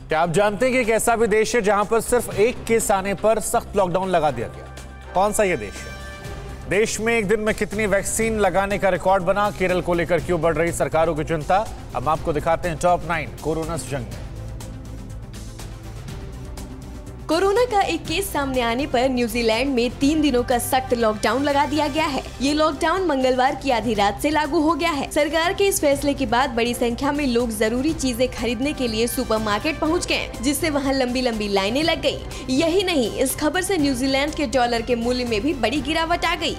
क्या आप जानते हैं कि एक ऐसा भी देश है जहां पर सिर्फ एक केस आने पर सख्त लॉकडाउन लगा दिया गया? कौन सा ये देश है? देश में एक दिन में कितनी वैक्सीन लगाने का रिकॉर्ड बना? केरल को लेकर क्यों बढ़ रही सरकारों की चिंता? अब आपको दिखाते हैं टॉप 9 कोरोना से जंग में। कोरोना का एक केस सामने आने पर न्यूजीलैंड में 3 दिनों का सख्त लॉकडाउन लगा दिया गया है। ये लॉकडाउन मंगलवार की आधी रात से लागू हो गया है। सरकार के इस फैसले के बाद बड़ी संख्या में लोग जरूरी चीजें खरीदने के लिए सुपरमार्केट पहुंच गए, जिससे वहां लंबी लंबी लाइनें लग गई। यही नहीं, इस खबर से न्यूजीलैंड के डॉलर के मूल्य में भी बड़ी गिरावट आ गई।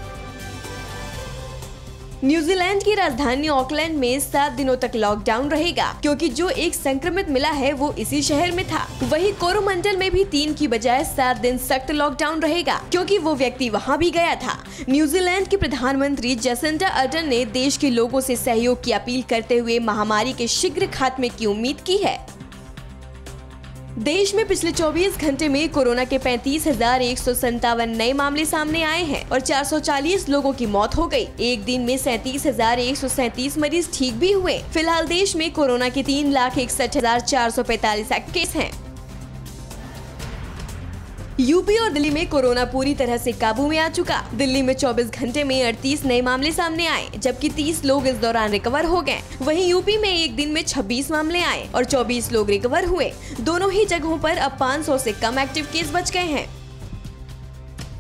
न्यूजीलैंड की राजधानी ऑकलैंड में 7 दिनों तक लॉकडाउन रहेगा, क्योंकि जो एक संक्रमित मिला है वो इसी शहर में था। वहीं कोरोमंडल में भी 3 की बजाय 7 दिन सख्त लॉकडाउन रहेगा, क्योंकि वो व्यक्ति वहां भी गया था। न्यूजीलैंड के प्रधानमंत्री जसिंडा अर्डर्न ने देश के लोगों से सहयोग की अपील करते हुए महामारी के शीघ्र खात्मे की उम्मीद की है। देश में पिछले 24 घंटे में कोरोना के 35,157 नए मामले सामने आए हैं और 440 लोगों की मौत हो गई। एक दिन में 37,137 मरीज ठीक भी हुए। फिलहाल देश में कोरोना के 3,61,445 एक्टिव केस हैं। यूपी और दिल्ली में कोरोना पूरी तरह से काबू में आ चुका। दिल्ली में 24 घंटे में 38 नए मामले सामने आए, जबकि 30 लोग इस दौरान रिकवर हो गए। वहीं यूपी में एक दिन में 26 मामले आए और 24 लोग रिकवर हुए। दोनों ही जगहों पर अब 500 से कम एक्टिव केस बच गए हैं।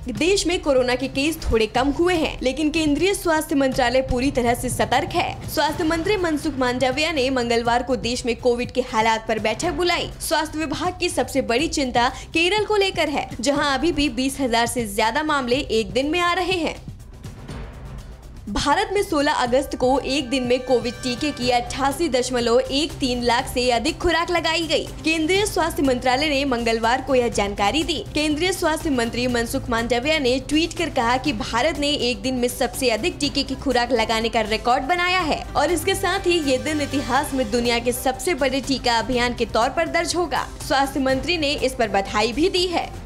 देश में कोरोना के केस थोड़े कम हुए हैं, लेकिन केंद्रीय स्वास्थ्य मंत्रालय पूरी तरह से सतर्क है। स्वास्थ्य मंत्री मनसुख मांडविया ने मंगलवार को देश में कोविड के हालात पर बैठक बुलाई। स्वास्थ्य विभाग की सबसे बड़ी चिंता केरल को लेकर है, जहां अभी भी 20,000 से ज्यादा मामले एक दिन में आ रहे हैं। भारत में 16 अगस्त को एक दिन में कोविड टीके की 88.13 लाख से अधिक खुराक लगाई गई। केंद्रीय स्वास्थ्य मंत्रालय ने मंगलवार को यह जानकारी दी। केंद्रीय स्वास्थ्य मंत्री मनसुख मांडविया ने ट्वीट कर कहा कि भारत ने एक दिन में सबसे अधिक टीके की खुराक लगाने का रिकॉर्ड बनाया है और इसके साथ ही ये दिन इतिहास में दुनिया के सबसे बड़े टीका अभियान के तौर पर दर्ज होगा। स्वास्थ्य मंत्री ने इस पर बधाई भी दी है।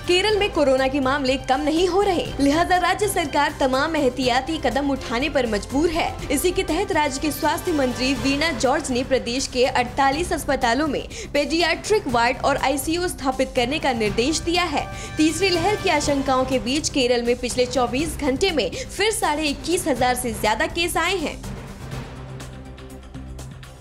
केरल में कोरोना के मामले कम नहीं हो रहे, लिहाजा राज्य सरकार तमाम एहतियाती कदम उठाने पर मजबूर है। इसी के तहत राज्य के स्वास्थ्य मंत्री वीणा जॉर्ज ने प्रदेश के 48 अस्पतालों में पेडियाट्रिक वार्ड और आईसीयू स्थापित करने का निर्देश दिया है। तीसरी लहर की आशंकाओं के बीच केरल में पिछले 24 घंटे में फिर 21,500 से ज्यादा केस आए हैं।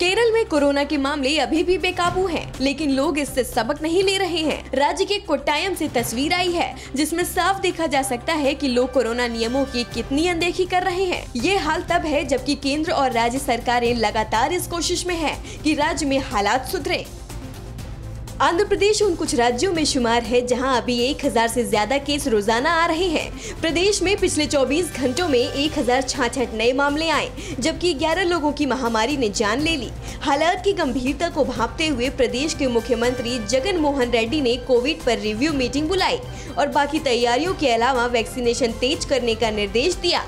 केरल में कोरोना के मामले अभी भी बेकाबू हैं, लेकिन लोग इससे सबक नहीं ले रहे हैं। राज्य के कोट्टायम से तस्वीर आई है, जिसमें साफ देखा जा सकता है कि लोग कोरोना नियमों की कितनी अनदेखी कर रहे हैं। ये हाल तब है जबकि केंद्र और राज्य सरकारें लगातार इस कोशिश में हैं कि राज्य में हालात सुधरे। आंध्र प्रदेश उन कुछ राज्यों में शुमार है जहां अभी 1,000 से ज्यादा केस रोजाना आ रहे हैं। प्रदेश में पिछले 24 घंटों में 1,066 नए मामले आए, जबकि 11 लोगों की महामारी ने जान ले ली। हालात की गंभीरता को भांपते हुए प्रदेश के मुख्यमंत्री जगन मोहन रेड्डी ने कोविड पर रिव्यू मीटिंग बुलाई और बाकी तैयारियों के अलावा वैक्सीनेशन तेज करने का निर्देश दिया।